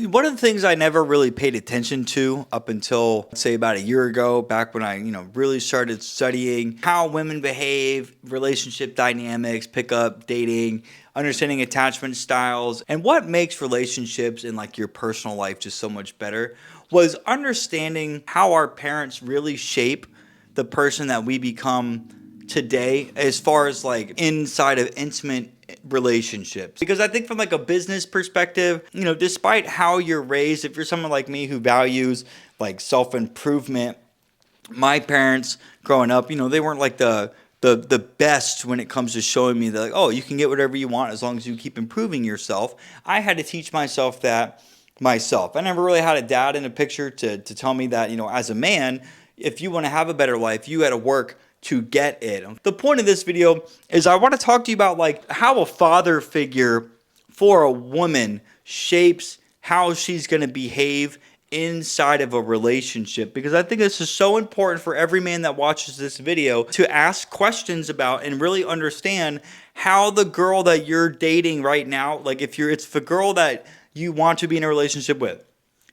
One of the things I never really paid attention to up until, say, about a year ago, back when I, really started studying how women behave, relationship dynamics, pickup, dating, understanding attachment styles, and what makes relationships in like your personal life just so much better, was understanding how our parents really shape the person that we become today as far as like inside of intimate relationships. Because I think from like a business perspective, despite how you're raised, if you're someone like me who values like self-improvement, my parents growing up, they weren't like the best when it comes to showing me that, like, oh, you can get whatever you want as long as you keep improving yourself. I had to teach myself that myself. I never really had a dad in a picture to tell me that, as a man, if you want to have a better life, you got to work to get it. The point of this video is I want to talk to you about like how a father figure for a woman shapes how she's going to behave inside of a relationship, because I think this is so important for every man that watches this video to ask questions about and really understand how the girl that you're dating right now, like if it's the girl that you want to be in a relationship with,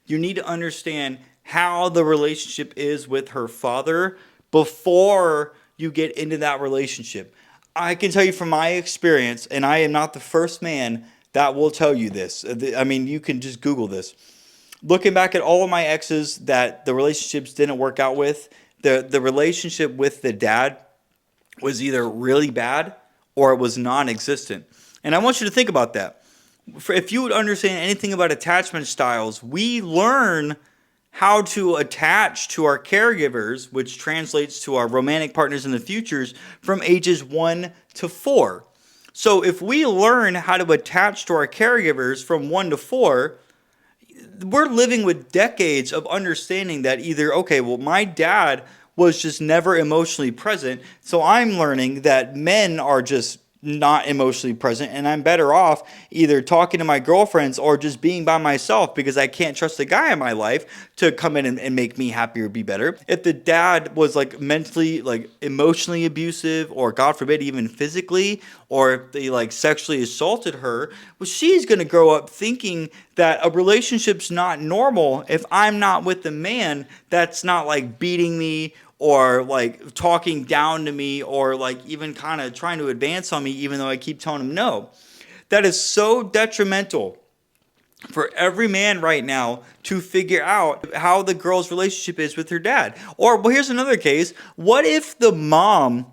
you need to understand how the relationship is with her father before you get into that relationship. I can tell you from my experience, and I am not the first man that will tell you this. I mean, you can just Google this. Looking back at all of my exes that the relationships didn't work out with, the relationship with the dad was either really bad or it was non-existent. And I want you to think about that. If you would understand anything about attachment styles, we learn how to attach to our caregivers, which translates to our romantic partners in the futures, from ages 1 to 4. So if we learn how to attach to our caregivers from 1 to 4, we're living with decades of understanding that either, okay, well, my dad was just never emotionally present, so I'm learning that men are just not emotionally present, and I'm better off either talking to my girlfriends or just being by myself because I can't trust the guy in my life to come in and make me happy or be better. If the dad was like mentally, like emotionally abusive, or God forbid even physically, or if they like sexually assaulted her, well, she's gonna grow up thinking that a relationship's not normal if I'm not with the man that's not like beating me or like talking down to me or like even kind of trying to advance on me even though I keep telling him no. That is so detrimental for every man right now to figure out how the girl's relationship is with her dad. Or, well, here's another case. What if the mom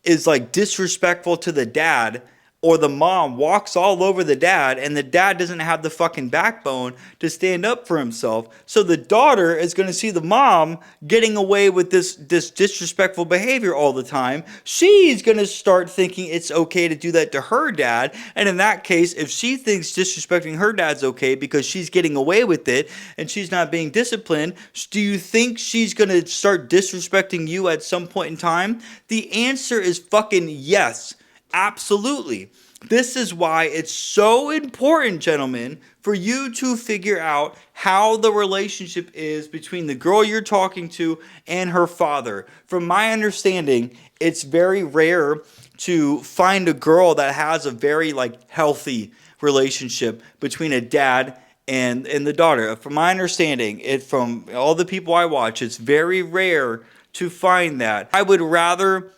is like disrespectful to the dad, or the mom walks all over the dad and the dad doesn't have the fucking backbone to stand up for himself? So the daughter is going to see the mom getting away with this disrespectful behavior all the time. She's going to start thinking it's okay to do that to her dad. And in that case, if she thinks disrespecting her dad's okay because she's getting away with it and she's not being disciplined, do you think she's going to start disrespecting you at some point in time? The answer is fucking yes. Absolutely. This is why it's so important, gentlemen, for you to figure out how the relationship is between the girl you're talking to and her father. From my understanding, it's very rare to find a girl that has a very like healthy relationship between a dad and the daughter. From my understanding, from all the people I watch, it's very rare to find that. I would rather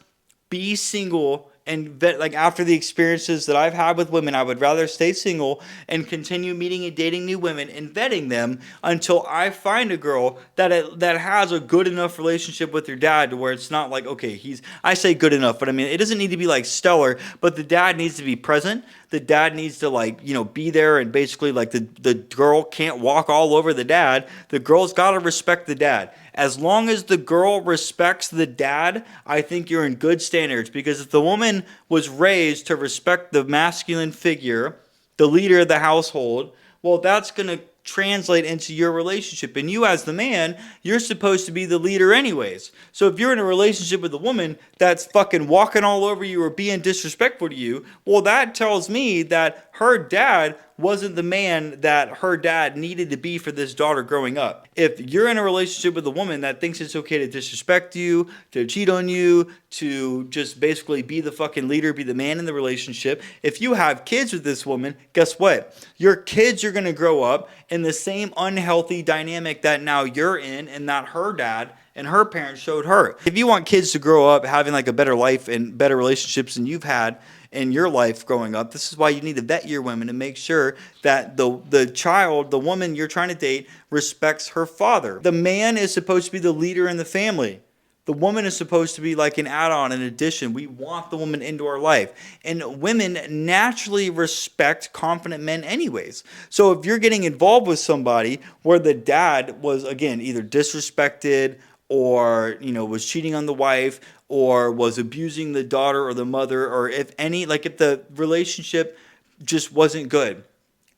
be single and like after the experiences that I've had with women, I would rather stay single and continue meeting and dating new women and vetting them until I find a girl that has a good enough relationship with her dad to where it's not like, okay, I say good enough, but I mean, it doesn't need to be like stellar, but the dad needs to be present. The dad needs to like, be there, and basically like the girl can't walk all over the dad. The girl's got to respect the dad. As long as the girl respects the dad, I think you're in good standards, because if the woman was raised to respect the masculine figure, the leader of the household, well, that's going to translate into your relationship. And you as the man, you're supposed to be the leader anyways. So if you're in a relationship with a woman that's fucking walking all over you or being disrespectful to you, well, that tells me that her dad wasn't the man that her dad needed to be for this daughter growing up. If you're in a relationship with a woman that thinks it's okay to disrespect you, to cheat on you, to just basically be the fucking leader, be the man in the relationship, if you have kids with this woman, guess what? Your kids are going to grow up in the same unhealthy dynamic that now you're in and that her dad and her parents showed her. If you want kids to grow up having like a better life and better relationships than you've had in your life growing up, this is why you need to vet your women and make sure that the child, the woman you're trying to date, respects her father. The man is supposed to be the leader in the family. The woman is supposed to be like an add-on, an addition. We want the woman into our life. And women naturally respect confident men anyways. So if you're getting involved with somebody where the dad was, again, either disrespected or, was cheating on the wife or was abusing the daughter or the mother, or if the relationship just wasn't good,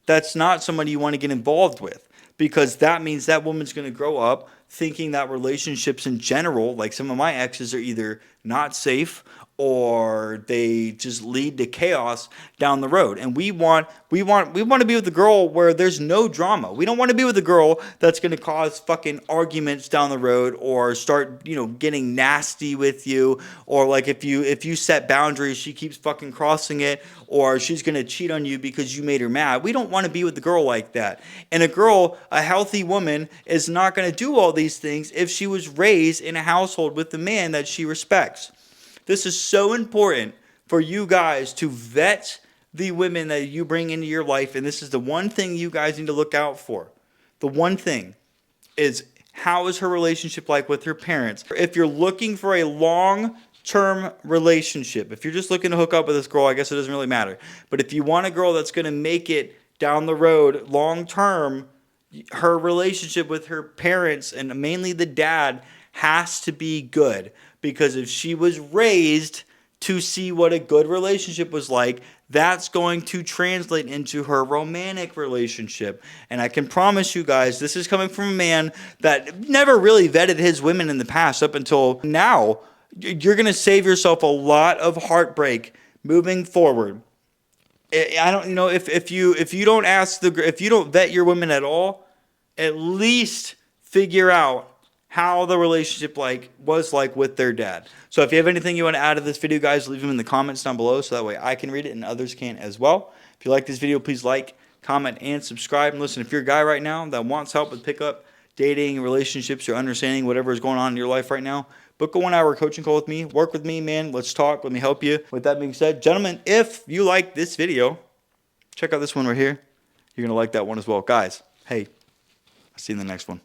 that's not somebody you want to get involved with, because that means that woman's going to grow up thinking that relationships in general, like some of my exes, are either not safe or they just lead to chaos down the road. And we want to be with a girl where there's no drama. We don't want to be with a girl that's going to cause fucking arguments down the road or start, getting nasty with you, or like if you set boundaries, she keeps fucking crossing it, or she's going to cheat on you because you made her mad. We don't want to be with a girl like that. And a healthy woman is not going to do all these things if she was raised in a household with the man that she respects. This is so important for you guys to vet the women that you bring into your life. And this is the one thing you guys need to look out for. The one thing is, how is her relationship like with her parents? If you're looking for a long-term relationship, if you're just looking to hook up with this girl, I guess it doesn't really matter. But if you want a girl that's going to make it down the road long-term, her relationship with her parents, and mainly the dad, has to be good. Because if she was raised to see what a good relationship was like, that's going to translate into her romantic relationship. And I can promise you guys, this is coming from a man that never really vetted his women in the past up until now. You're going to save yourself a lot of heartbreak moving forward. I don't, if you don't vet your women at all, at least figure out how the relationship was with their dad. So if you have anything you want to add to this video, guys, leave them in the comments down below so that way I can read it and others can as well. If you like this video, please like, comment, and subscribe. And listen, if you're a guy right now that wants help with pickup, dating, relationships, or understanding whatever is going on in your life right now, book a 1-hour coaching call with me. Work with me, man. Let's talk. Let me help you. With that being said, gentlemen, if you like this video, check out this one right here. You're going to like that one as well. Guys, hey, I'll see you in the next one.